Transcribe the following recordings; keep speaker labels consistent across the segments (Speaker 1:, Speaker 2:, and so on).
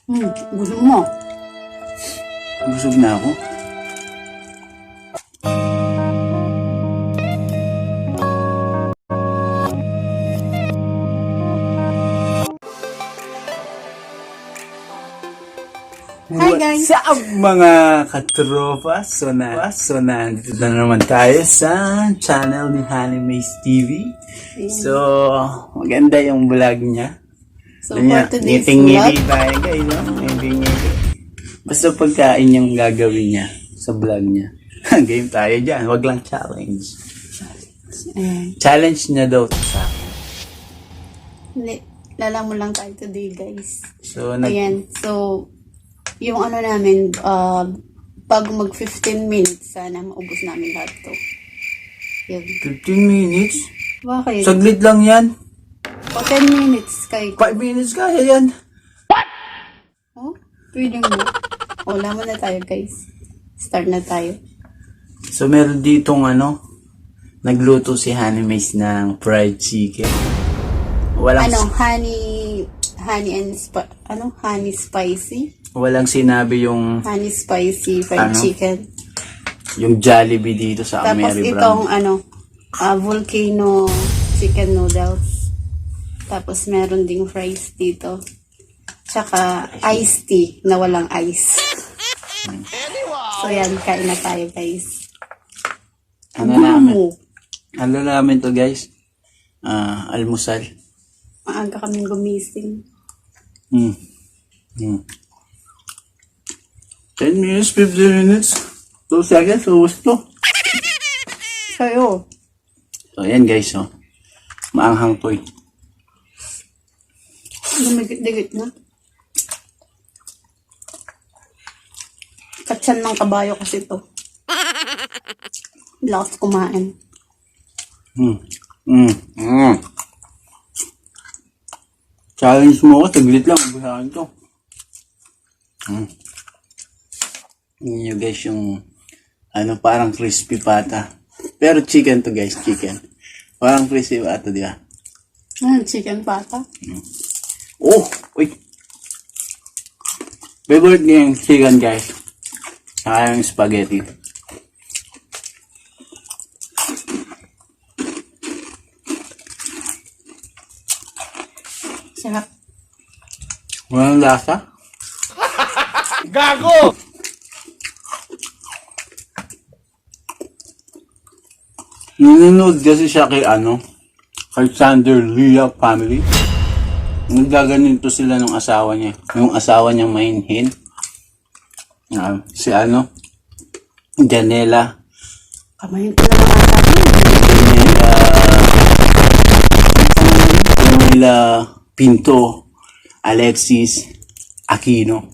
Speaker 1: Gusto mo?
Speaker 2: Busog na ako.
Speaker 1: Hi guys!
Speaker 2: What's up mga katropa? So nandito na naman tayo sa channel ni Hanimace TV. So, maganda yung vlog niya.
Speaker 1: So for today's
Speaker 2: Ngiting-ngiti
Speaker 1: vlog,
Speaker 2: tayo guys, no? Ngiting-ngiti. Basta pagkain yung gagawin niya sa vlog niya. Game tayo dyan, wag lang challenge. Challenge niya daw sa akin.
Speaker 1: lalaman lang tayo today guys.
Speaker 2: So,
Speaker 1: Ayan, so yung ano namin, pag mag 15 minutes, sana maubos namin lahat to. Yun.
Speaker 2: 15 minutes?
Speaker 1: Bakit?
Speaker 2: Saglit lang yan.
Speaker 1: O 10 minutes kay
Speaker 2: 5 minutes kaya yan.
Speaker 1: Oh, pwede mo. O, laman na tayo guys. Start na tayo.
Speaker 2: So, meron ditong nagluto si Hanimace ng fried chicken. Walang, honey spicy? walang sinabi yung
Speaker 1: Honey spicy fried chicken.
Speaker 2: yung Jollibee dito sa
Speaker 1: Tapos
Speaker 2: Mary
Speaker 1: itong
Speaker 2: Brown.
Speaker 1: volcano chicken noodles. Tapos meron ding fries dito. Tsaka iced tea na walang ice. So yan, kain na tayo guys.
Speaker 2: Ano namin to guys? Almusal.
Speaker 1: Maaga kaming gumising.
Speaker 2: 10 minutes, 15 minutes, 2 seconds, ubus to.
Speaker 1: Sa'yo.
Speaker 2: So, ayan guys, maanghang to eh.
Speaker 1: Lumigit-digit na. Katsan ng kabayo kasi to. Lakas kumain.
Speaker 2: Challenge mo ako, saglit lang, ubusahan to. Yun yung guys, yung parang crispy pata. Pero chicken to guys, chicken. Parang crispy pata, di ba?
Speaker 1: Chicken pata.
Speaker 2: Oh, wait. Favorite niya yung chicken guys. Saka yung spaghetti.
Speaker 1: Sarap.
Speaker 2: Walang lasa?
Speaker 3: Gago!
Speaker 2: Nanonood kasi siya kay kay Sander Leah family. Naggaganito sila ng asawa niya. Yung asawa niyang mainhin. Si Janela.
Speaker 1: Kamahin ko na mga ata.
Speaker 2: Janela Pinto. Alexis Aquino.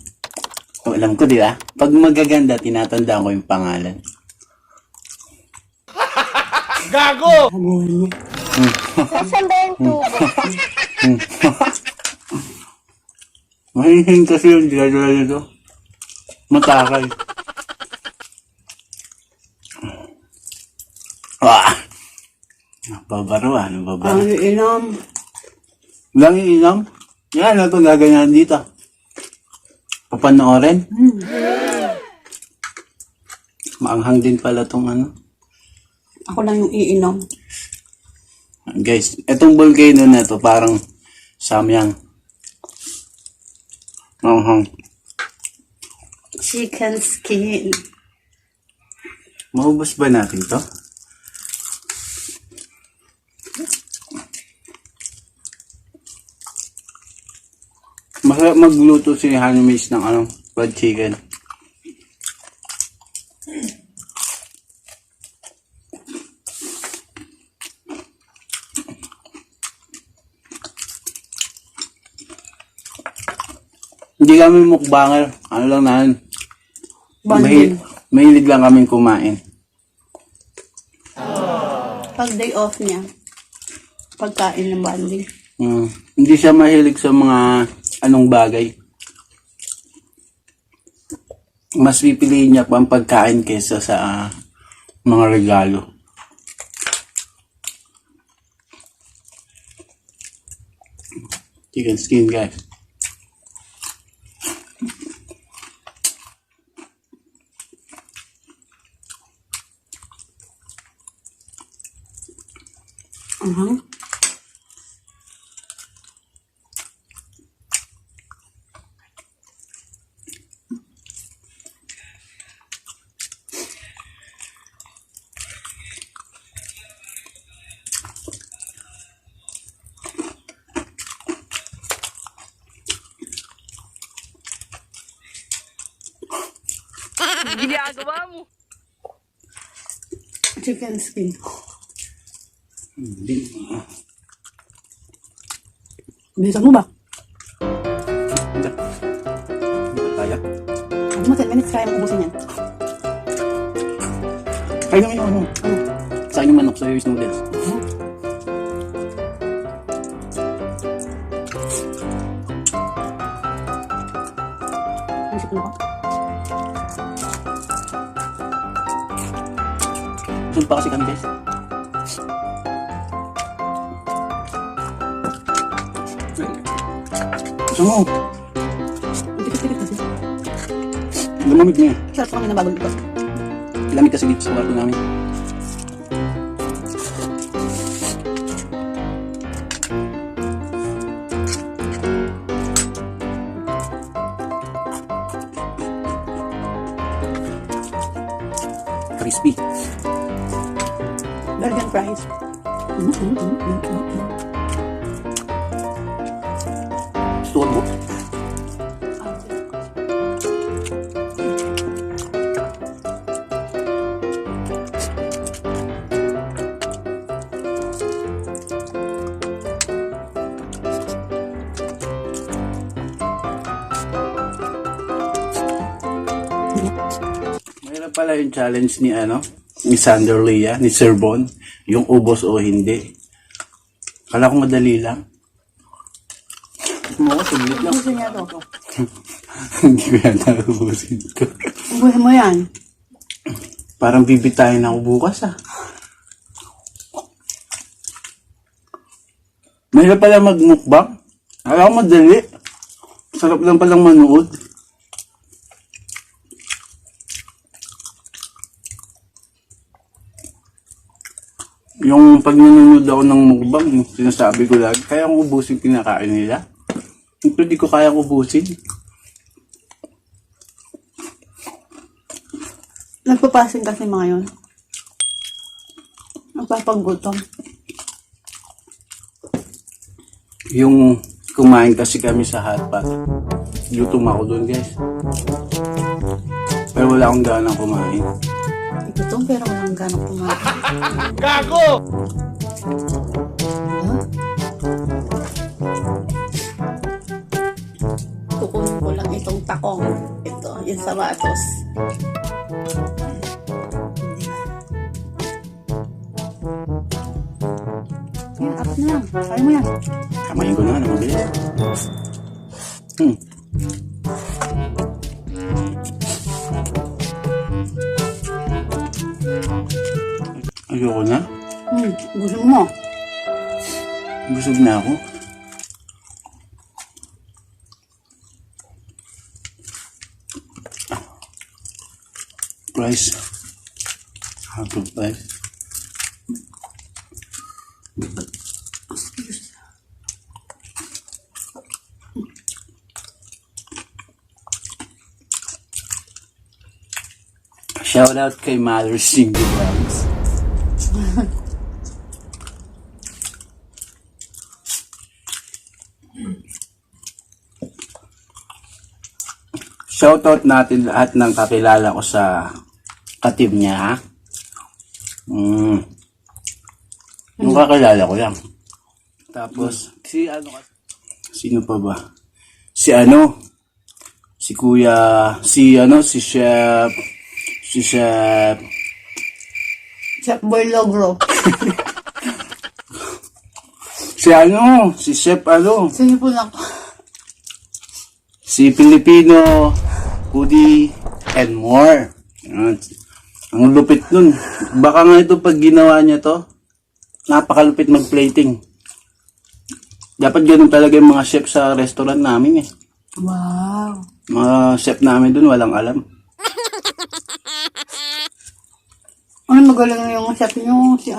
Speaker 2: Kung alam ko, di ba? Pag magaganda, tinatandaan ko yung pangalan.
Speaker 3: Gago!
Speaker 1: Saan ba yung tubo?
Speaker 2: Mahihin kasi yung ginagawa nito. Matakay. Nababaro nababaro.
Speaker 1: Ang inom.
Speaker 2: Lang iinam. Yan, ito gaganyan dito. Papanoorin. Maanghang din pala tong
Speaker 1: Ako lang yung iinom.
Speaker 2: Guys, itong volcano na to parang samyang. Maanghang.
Speaker 1: Chicken skin.
Speaker 2: Maubos ba natin to? Masarap magluto si Hanimace ng fried chicken. Hindi kami mukbanger. Ano lang namin. Mahilig lang kaming kumain.
Speaker 1: Pag day off niya, pagkain ng banding.
Speaker 2: Hindi siya mahilig sa mga anong bagay. Mas pipiliin niya pang pagkain kaysa sa mga regalo. Chicken skin guys.
Speaker 1: Mhm.
Speaker 3: Ginagawa mo.
Speaker 1: Chicken skin.
Speaker 2: Hindi.
Speaker 1: Bilisan mo ba?
Speaker 2: Hindi. Hindi pa kaya.
Speaker 1: Ano mo, 10 minutes kaya mo ubusin yan.
Speaker 2: Kaya naman yung ano. Sa akin yung manok, sa'yo yung noodles.
Speaker 1: Isip mo ba?
Speaker 2: Sunod pa kasi kami guys. Gusto mo?
Speaker 1: Dikit-dikit kasi.
Speaker 2: Lumamig na eh.
Speaker 1: Sarap kami na bagong bukas.
Speaker 2: Lamig kasi dito sa kwarto namin. Crispy.
Speaker 1: Belgian fries.
Speaker 2: Gusto mo? Mayroon pala yung challenge ni ni Sander Lea, ni Sir Bon, yung ubos o hindi. Kala ko madali lang. Mo ko, saglit lang.
Speaker 1: Ubusin niya to.
Speaker 2: Hindi ko yan naubusin ko.
Speaker 1: Ubusin mo yan.
Speaker 2: Parang bibitayin ako bukas Mahirap pala magmukbang. Kala ko madali. Sarap lang palang manood. Yung pag nanonood ako ng mukbang, yung sinasabi ko lagi, kaya kong ubusin kinakain nila. Ito di ko kaya ubusin.
Speaker 1: Nagpapasin kasi mga yun. Nagpapagutom.
Speaker 2: Yung kumain kasi kami sa hotpot. Gutom ako doon guys. Pero wala akong ganang kumain.
Speaker 1: Gutom pero walang ganang kumain.
Speaker 3: Gago!
Speaker 1: Kukunin ko lang itong takong. Ito, yung sapatos. Yan, apat na lang. Kaya mo yan.
Speaker 2: Kamain ko na ng mabilis. Ayoko na.
Speaker 1: Gusto mo.
Speaker 2: Busog na ako. Rice. Half of rice. Shout out kay Mother Single Vlogs. Shoutout natin lahat ng kakilala ko sa katim niya. Yung kakilala ko lang. Tapos, sino pa ba? Si Kuya, si Chef,
Speaker 1: Chef Boy Logro.
Speaker 2: si Chef
Speaker 1: Sige po lang.
Speaker 2: si Filipino, Kudi, and more. Yan. Ang lupit nun. Baka nga ito pag ginawa niya to, napakalupit mag-plating. Dapat ganun talaga yung mga chef sa restaurant namin eh.
Speaker 1: Wow.
Speaker 2: Mga chef namin dun, walang alam.
Speaker 1: Ano magaling yung chef nyo? Si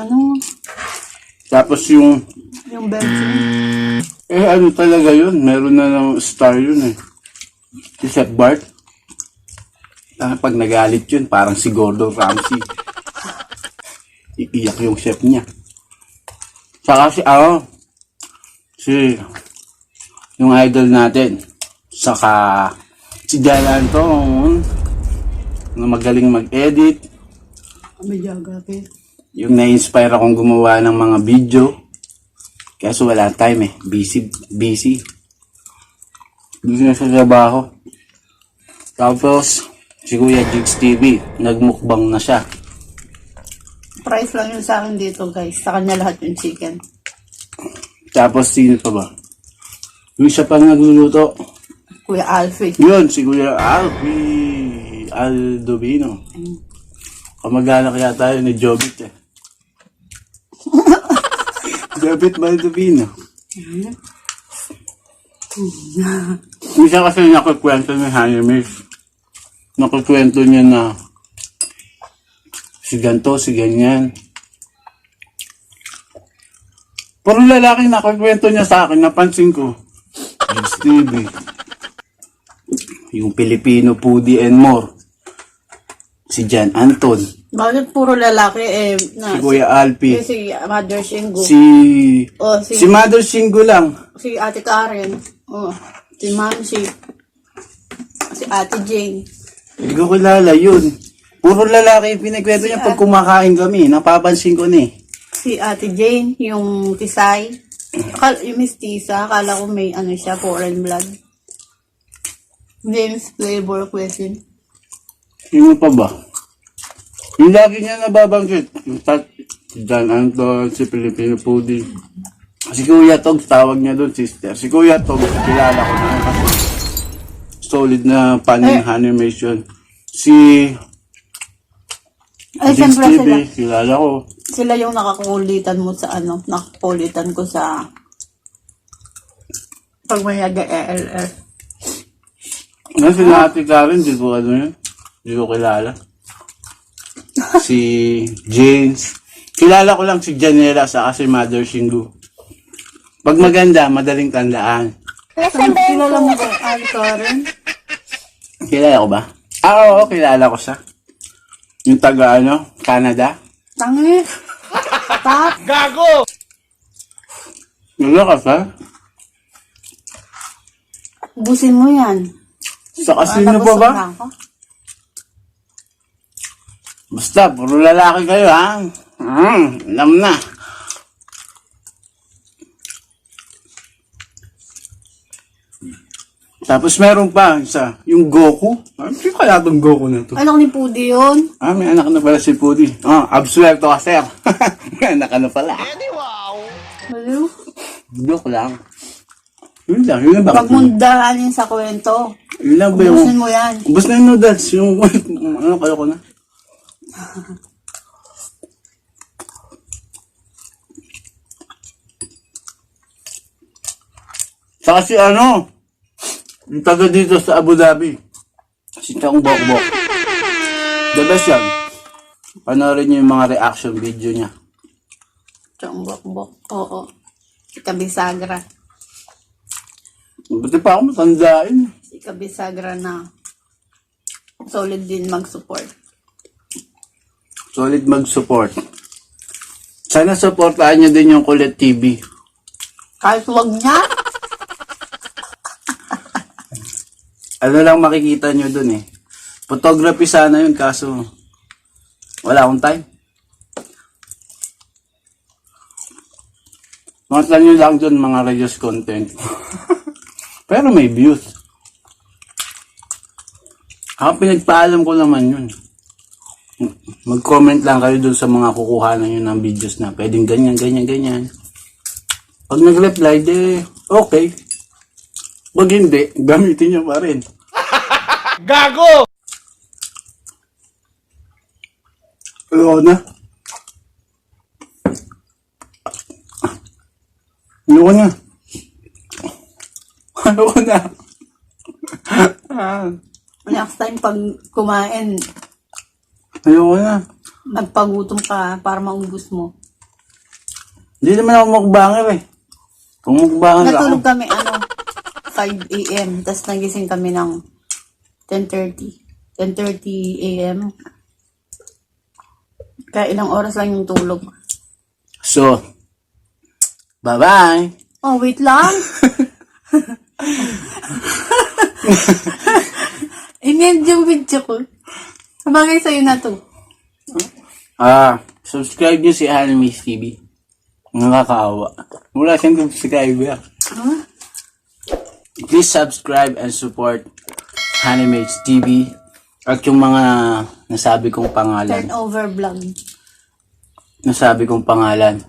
Speaker 2: Tapos yung,
Speaker 1: Yung Belgian.
Speaker 2: ano talaga yun? Meron na ng star yun eh. Si Chef Bart. Pag nagalit yun, parang si Gordon Ramsay. Iiyak yung chef niya. Saka yung idol natin. Saka, si Jan Anton, na magaling mag-edit.
Speaker 1: Medyo agape.
Speaker 2: Yung na-inspire akong gumawa ng mga video. Kaso wala time eh. Busy. Busy na sa trabaho. Tapos, si Kuya Jigs TV, nagmukbang na siya.
Speaker 1: Price lang yun sa akin dito, guys. Sa kanya lahat yung chicken.
Speaker 2: Tapos, sino pa ba? Yung isa pa nagluluto.
Speaker 1: Kuya Alfie.
Speaker 2: Yun, si Kuya Alfie Aldovino. Kamag-anak yata yun ni Jobit eh. Jobit Maldovino. Yung siya kasi nakikwento ni Hanimis. Nakikwento niya na si ganto, si ganyan. Pero lalaki nakikwento niya sa akin, napansin ko. Jigs TV. Yung Filipino Foodie and More. Si Jan Anton.
Speaker 1: Bakit puro lalaki eh?
Speaker 2: Si Kuya Alpi.
Speaker 1: Si Mother Shingo.
Speaker 2: Si Mother Shingo lang.
Speaker 1: Si Ate Karen. Oh, si Mamsi. Si Ate Jane.
Speaker 2: Hindi ko kilala yun. Puro lalaki yung pinagkwento niya pag kumakain kami. Napapansin ko na eh.
Speaker 1: Si Ate Jane, yung Tisay. Yung Miss Tisa, akala ko may ano siya, foreign blood. Names, flavor, question.
Speaker 2: Sino pa ba? Yung lagi niya nababanggit. Yung si Jan Anton, si Filipino Foodie. Si Kuya Tog, tawag niya doon, sister. Si Kuya Tog, kilala ko na kasi solid na paning animation. Si
Speaker 1: Ay,
Speaker 2: Jigs
Speaker 1: siyempre
Speaker 2: TV,
Speaker 1: sila.
Speaker 2: kilala ko.
Speaker 1: Sila yung nakakulitan mo sa ano, nakakulitan ko sa pag may nag-ELF.
Speaker 2: Si Ate Karen, di ko ano yun. Di ko kilala. Si James. Kilala ko lang si Janela sa si Mother Shingo. Pag maganda, madaling tandaan.
Speaker 1: Kilala mo ba Ate Karen?
Speaker 2: Kilala ko ba? Oo, kilala ko siya. Yung taga Canada.
Speaker 1: Tangi. Tap.
Speaker 3: Gago!
Speaker 2: Kilala ka siya?
Speaker 1: Busin mo yan.
Speaker 2: Sa kasino pa ba? Basta, puro lalaki kayo ha. Alam na. Tapos meron pa isa, yung Goku. Ano kaya itong Goku na to?
Speaker 1: Anak ni Pudi yun.
Speaker 2: May anak na pala si Pudi. Absuelto ka, sir. May anak ka na pala.
Speaker 1: Hello?
Speaker 2: Joke lang. Yun lang ba?
Speaker 1: Pagmundahan yun sa kwento.
Speaker 2: Yun lang ba yung...
Speaker 1: Ubusin mo yan.
Speaker 2: Ubus na yung noodles. Yung... kayo ko na. Saka si yung taga dito sa Abu Dhabi. Si Chong Bokbok. The best yan. Panoorin niyo yung mga reaction video niya.
Speaker 1: Chong Bok. Oo. Si Kabisagra.
Speaker 2: Buti pa ako matandain.
Speaker 1: Si Kabisagra na solid din mag-support.
Speaker 2: Solid mag-support. Sana supportahan niyo din yung Kulit TV.
Speaker 1: Kahit wag niya.
Speaker 2: Ano lang makikita nyo dun eh. Photography sana yun kaso wala akong time. Makita nyo lang dun mga Reyes content. Pero may views. Pinagpaalam ko naman yun. Mag-comment lang kayo dun sa mga kukuhanan nyo ng videos na pwedeng ganyan. Pag nag-reply, okay. Pag hindi, gamitin nyo pa rin.
Speaker 3: Gago!
Speaker 2: Ayoko na. Ayoko na. Ayoko na.
Speaker 1: Next time pag kumain,
Speaker 2: Ayoko na.
Speaker 1: magpagutom ka para maubos mo.
Speaker 2: Hindi naman ako mukbanger eh. Kung mukbanger ako.
Speaker 1: Natulog kami, 5 a.m. Tapos nagising kami ng 10:30. 10:30 a.m. Kaya ilang oras lang yung tulog.
Speaker 2: So, bye-bye!
Speaker 1: Oh, wait lang. Inend yung video ko. Sabagay sa'yo na to.
Speaker 2: Subscribe nyo si Animates TV. Nakakaawa. Wala siyang subscriber.
Speaker 1: Huh?
Speaker 2: Please subscribe and support Animates TV at yung mga nasabi kong pangalan.
Speaker 1: Turnover vlog.
Speaker 2: Nasabi kong pangalan.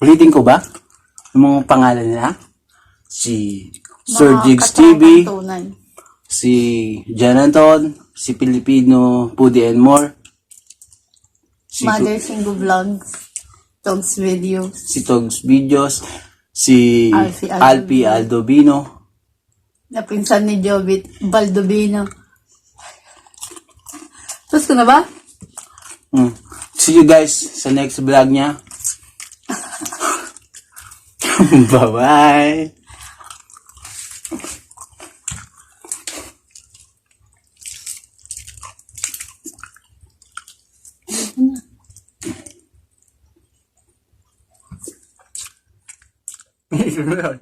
Speaker 2: Ulitin ko ba? Yung mga pangalan nila? Si Sir Jigs TV,
Speaker 1: Tunay.
Speaker 2: si Jonathan, si Filipino Pudi and More, si
Speaker 1: Mother Singo Vlogs. Dogs Videos.
Speaker 2: si Togs Videos, si
Speaker 1: Alfie
Speaker 2: Alpi Aldovino,
Speaker 1: Napinsan ni Jobit Baldovino. Tapos ko na ba?
Speaker 2: See you guys sa next vlog niya. Bye-bye! Ano?